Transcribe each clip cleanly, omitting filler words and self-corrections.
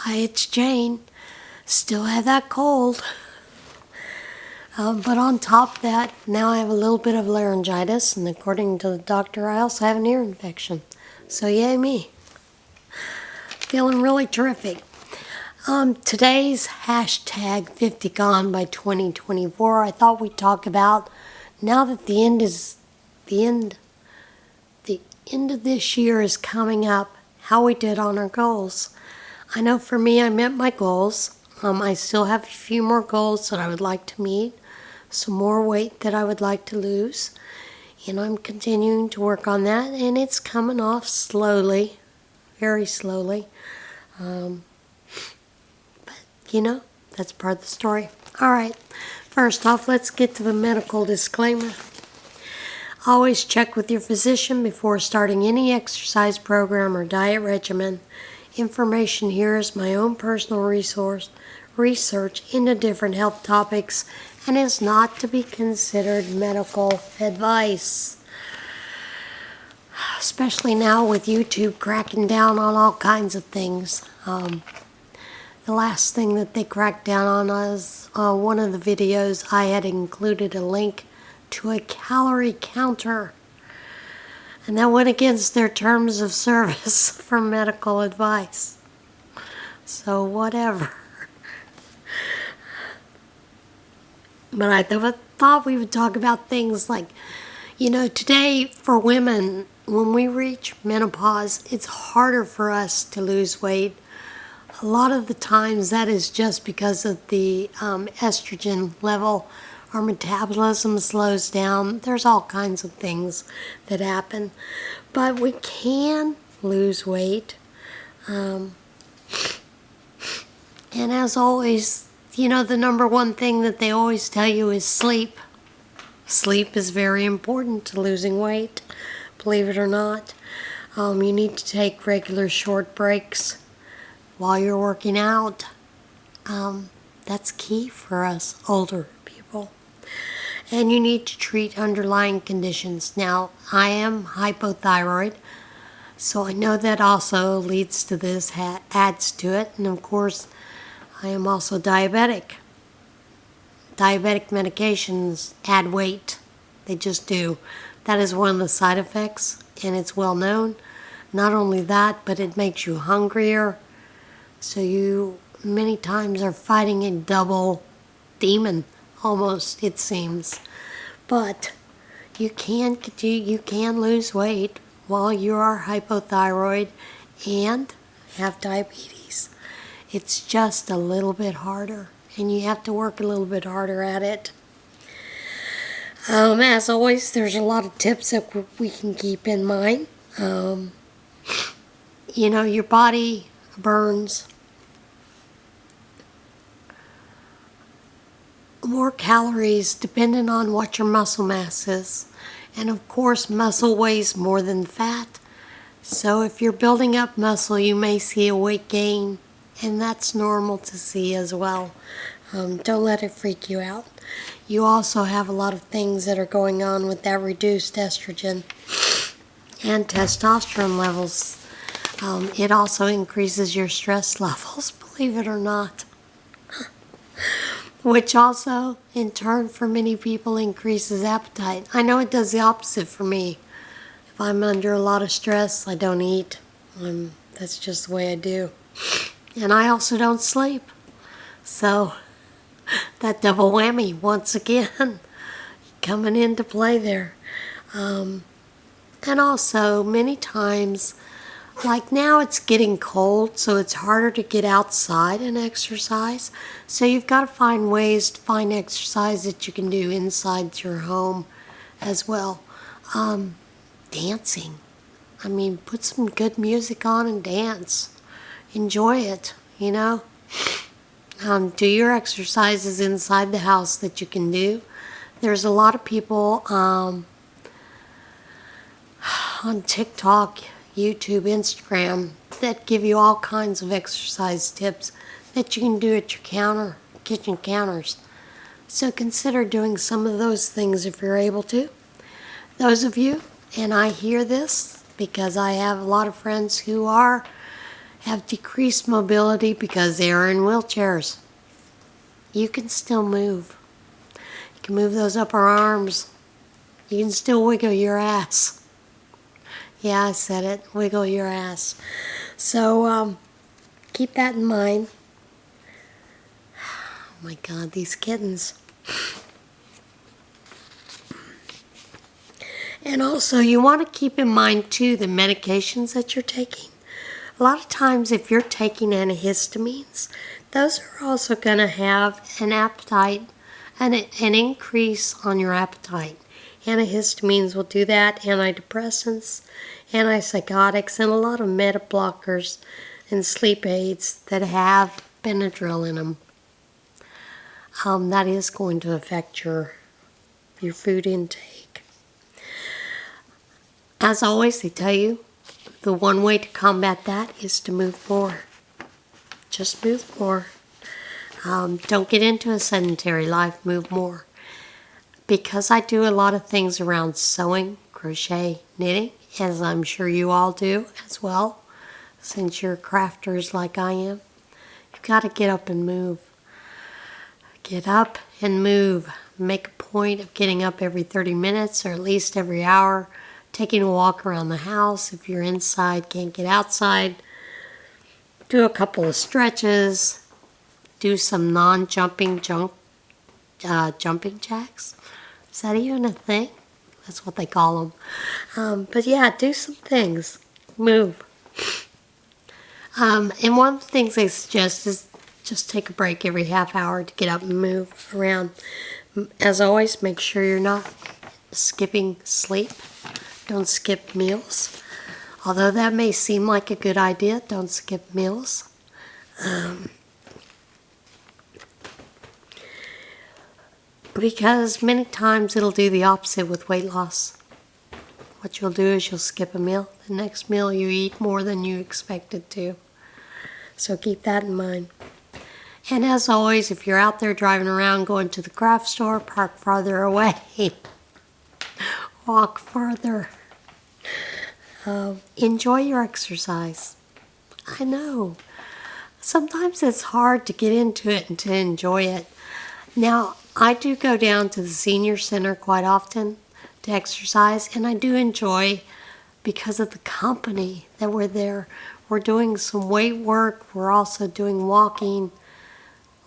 Hi, it's Jane. Still have that cold. But on top of that, now I have a little bit of laryngitis, and according to the doctor, I also have an ear infection. So yay me. Feeling really terrific. Today's hashtag 50 Gone by 2024, I thought we'd talk about, now that the end of this year is coming up, how we did on our goals. I know for me, I met my goals. I still have a few more goals that I would like to meet, some more weight that I would like to lose, and I'm continuing to work on that, and it's coming off slowly, very slowly. But, that's part of the story. All right, first off, let's get to the medical disclaimer. Always check with your physician before starting any exercise program or diet regimen. Information here is my own personal research into different health topics and is not to be considered medical advice. Especially now with YouTube cracking down on all kinds of things. The last thing that they cracked down on was one of the videos I had included a link to a calorie counter. And that went against their terms of service for medical advice. So whatever. But I thought we would talk about things like, today for women, when we reach menopause, it's harder for us to lose weight. A lot of the times that is just because of the estrogen level. Our metabolism slows down. There's all kinds of things that happen. But we can lose weight. And as always, the number one thing that they always tell you is sleep. Sleep is very important to losing weight, believe it or not. You need to take regular short breaks while you're working out. That's key for us older people. And you need to treat underlying conditions. Now, I am hypothyroid, so I know that also leads to this, adds to it. And of course, I am also diabetic. Diabetic medications add weight. They just do. That is one of the side effects, and it's well known. Not only that, but it makes you hungrier. So you many times are fighting a double demon, almost, it seems. But you can lose weight while you are hypothyroid and have diabetes. It's just a little bit harder, and you have to work a little bit harder at it. As always, there's a lot of tips that we can keep in mind. Your body burns more calories depending on what your muscle mass is. And of course, muscle weighs more than fat. So if you're building up muscle, you may see a weight gain, and that's normal to see as well. Don't let it freak you out. You also have a lot of things that are going on with that reduced estrogen and testosterone levels. It also increases your stress levels, believe it or not. Which also, in turn, for many people, increases appetite. I know it does the opposite for me. If I'm under a lot of stress, I don't eat. That's just the way I do. And I also don't sleep. So, that double whammy, once again, coming into play there. And also, many times, like now it's getting cold, so it's harder to get outside and exercise. So you've got to find ways to find exercise that you can do inside your home as well. Dancing. Put some good music on and dance. Enjoy it, Do your exercises inside the house that you can do. There's a lot of people on TikTok, YouTube, Instagram that give you all kinds of exercise tips that you can do at your kitchen counters. So consider doing some of those things if you're able to. Those of you, and I hear this because I have a lot of friends who are have decreased mobility because they are in wheelchairs. You can still move. You can move those upper arms. You can still wiggle your ass. Yeah, I said it. Wiggle your ass. So, keep that in mind. Oh my God, these kittens. And also, you want to keep in mind, too, the medications that you're taking. A lot of times, if you're taking antihistamines, those are also going to have an appetite, an increase on your appetite. Antihistamines will do that, antidepressants, antipsychotics, and a lot of beta blockers and sleep aids that have Benadryl in them. That is going to affect your food intake. As always, they tell you the one way to combat that is to move more. Just move more. Don't get into a sedentary life, move more. Because I do a lot of things around sewing, crochet, knitting, as I'm sure you all do as well, since you're crafters like I am. You've got to get up and move. Get up and move. Make a point of getting up every 30 minutes or at least every hour. Taking a walk around the house. If you're inside, can't get outside. Do a couple of stretches. Do some non-jumping jumping jacks. Is that even a thing? That's what they call them. But yeah, do some things. Move. And one of the things they suggest is just take a break every half hour to get up and move around. As always, make sure you're not skipping sleep. Don't skip meals. Although that may seem like a good idea, don't skip meals. Because many times it'll do the opposite with weight loss. What you'll do is you'll skip a meal. The next meal you eat more than you expected to. So keep that in mind. And as always, if you're out there driving around going to the craft store, park farther away. Walk farther. Enjoy your exercise. I know. Sometimes it's hard to get into it and to enjoy it. Now, I do go down to the senior center quite often to exercise, and I do enjoy because of the company that we're there. We're doing some weight work. We're also doing walking,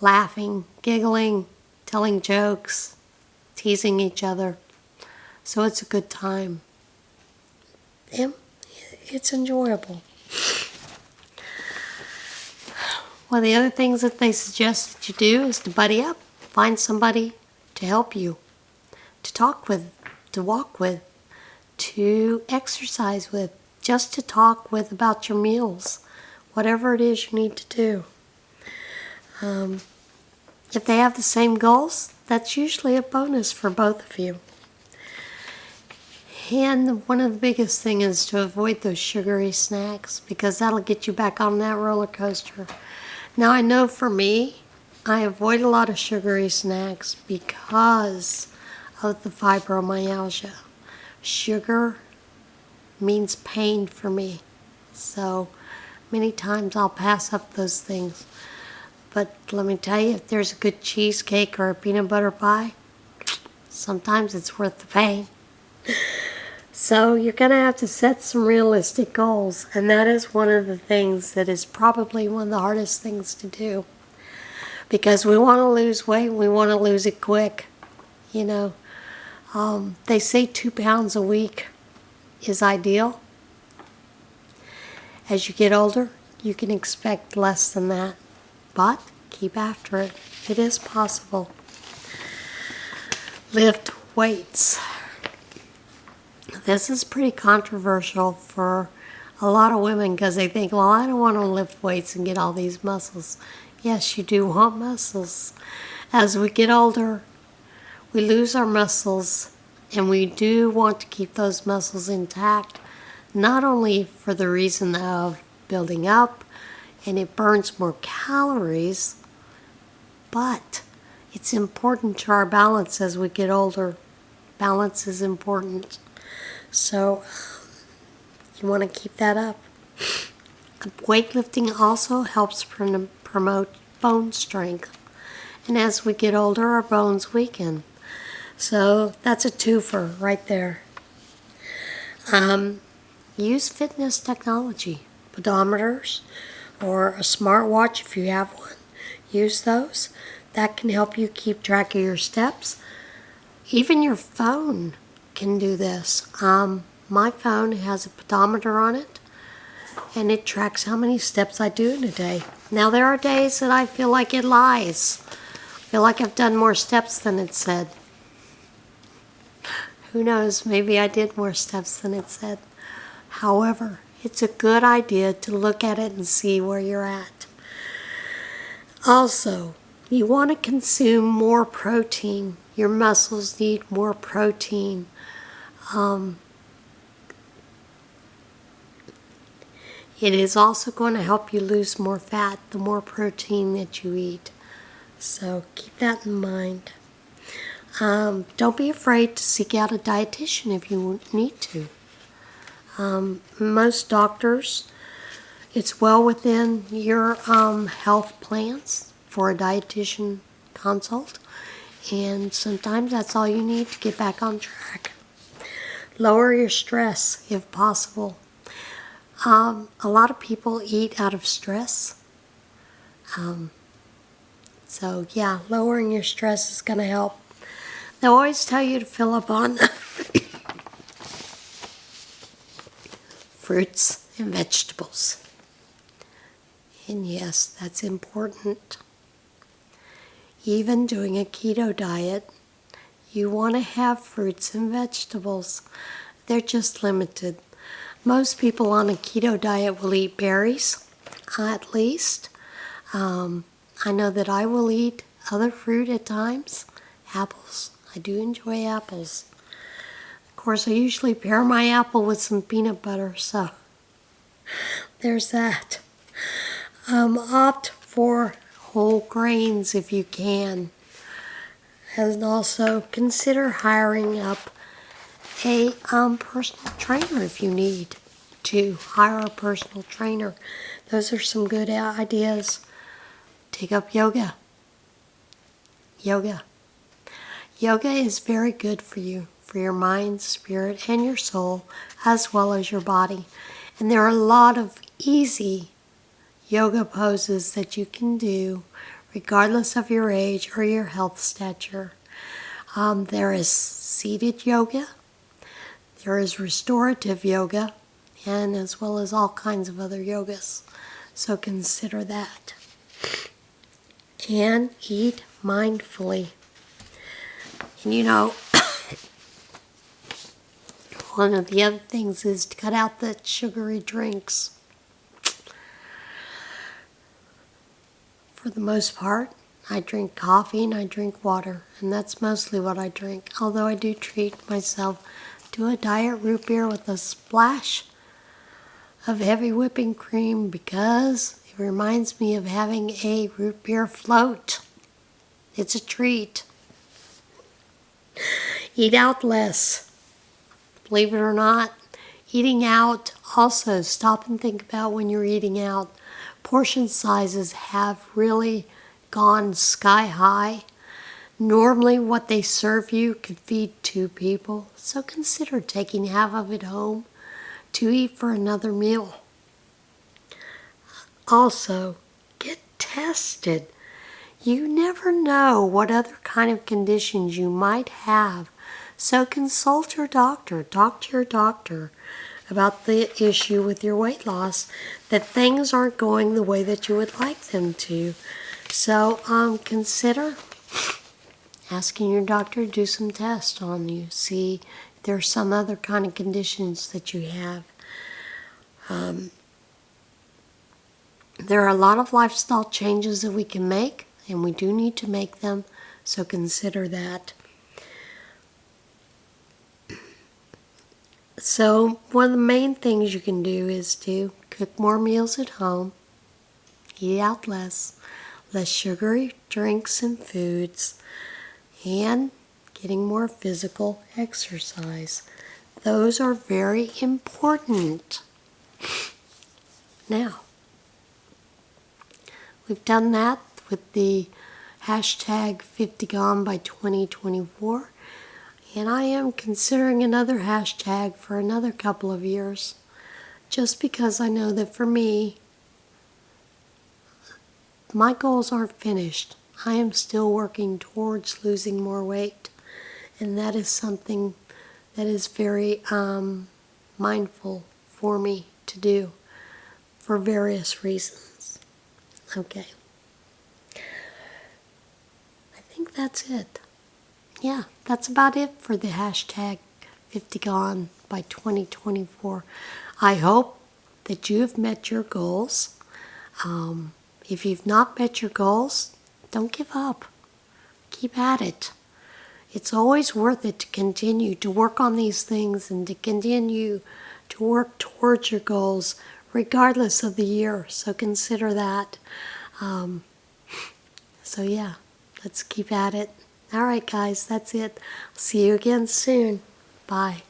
laughing, giggling, telling jokes, teasing each other. So it's a good time. And it's enjoyable. One of the other things that they suggest that you do is to buddy up. Find somebody to help you, to talk with, to walk with, to exercise with, just to talk with about your meals, whatever it is you need to do. If they have the same goals, that's usually a bonus for both of you. And one of the biggest things is to avoid those sugary snacks because that'll get you back on that roller coaster. Now I know for me, I avoid a lot of sugary snacks because of the fibromyalgia. Sugar means pain for me. So many times I'll pass up those things. But let me tell you, if there's a good cheesecake or a peanut butter pie, sometimes it's worth the pain. So you're going to have to set some realistic goals. And that is one of the things that is probably one of the hardest things to do. Because we want to lose weight, we want to lose it quick. You know, they say 2 pounds a week is ideal. As you get older, you can expect less than that. But keep after it. It is possible. Lift weights. This is pretty controversial for a lot of women because they think, well, I don't want to lift weights and get all these muscles. Yes, you do want muscles. As we get older, we lose our muscles, and we do want to keep those muscles intact, not only for the reason of building up, and it burns more calories, but it's important to our balance as we get older. Balance is important. So you want to keep that up. Weightlifting also helps promote bone strength. And as we get older, our bones weaken. So that's a twofer right there. Use fitness technology, pedometers, or a smartwatch if you have one. Use those. That can help you keep track of your steps. Even your phone can do this. My phone has a pedometer on it, and it tracks how many steps I do in a day. Now, there are days that I feel like it lies. I feel like I've done more steps than it said. Who knows, maybe I did more steps than it said. However, it's a good idea to look at it and see where you're at. Also, you want to consume more protein. Your muscles need more protein. It is also going to help you lose more fat the more protein that you eat. So keep that in mind. Don't be afraid to seek out a dietitian if you need to. Most doctors, it's well within your health plans for a dietitian consult, and sometimes that's all you need to get back on track. Lower your stress if possible. A lot of people eat out of stress. So yeah, lowering your stress is going to help. They always tell you to fill up on fruits and vegetables. And yes, that's important. Even doing a keto diet, you want to have fruits and vegetables. They're just limited. Most people on a keto diet will eat berries, at least. I know that I will eat other fruit at times. Apples. I do enjoy apples. Of course, I usually pair my apple with some peanut butter, so there's that. Opt for whole grains if you can. And also consider hiring up a personal trainer if you need to hire a personal trainer. Those are some good ideas. Take up yoga. Yoga is very good for you, for your mind, spirit, and your soul, as well as your body. And there are a lot of easy yoga poses that you can do regardless of your age or your health stature. There is seated yoga, there is restorative yoga, and as well as all kinds of other yogas. So consider that. And eat mindfully. And you know, one of the other things is to cut out the sugary drinks. For the most part, I drink coffee and I drink water, and that's mostly what I drink. Although I do treat myself to a diet root beer with a splash of heavy whipping cream because it reminds me of having a root beer float. It's a treat. Eat out less. Believe it or not, eating out, also stop and think about when you're eating out. Portion sizes have really gone sky high. Normally what they serve you could feed 2 people, so consider taking half of it home to eat for another meal. Also, get tested. You never know what other kind of conditions you might have, so consult your doctor. Talk to your doctor about the issue with your weight loss, that things aren't going the way that you would like them to. So consider asking your doctor to do some tests on you, see if there's some other kind of conditions that you have. There are a lot of lifestyle changes that we can make, and we do need to make them, so consider that. So one of the main things you can do is to cook more meals at home, eat out less sugary drinks and foods, and getting more physical exercise. Those are very important. Now, We've done that with the hashtag 50 Gone by 2024. And I am considering another hashtag for another couple of years. Just because I know that for me, my goals aren't finished. I am still working towards losing more weight. And that is something that is very mindful for me to do for various reasons. Okay. I think that's it. Yeah, that's about it for the hashtag 50 Gone by 2024. I hope that you have met your goals. If you've not met your goals, don't give up. Keep at it. It's always worth it to continue to work on these things and to continue to work towards your goals regardless of the year. So consider that. So yeah, let's keep at it. All right, guys, that's it. See you again soon. Bye.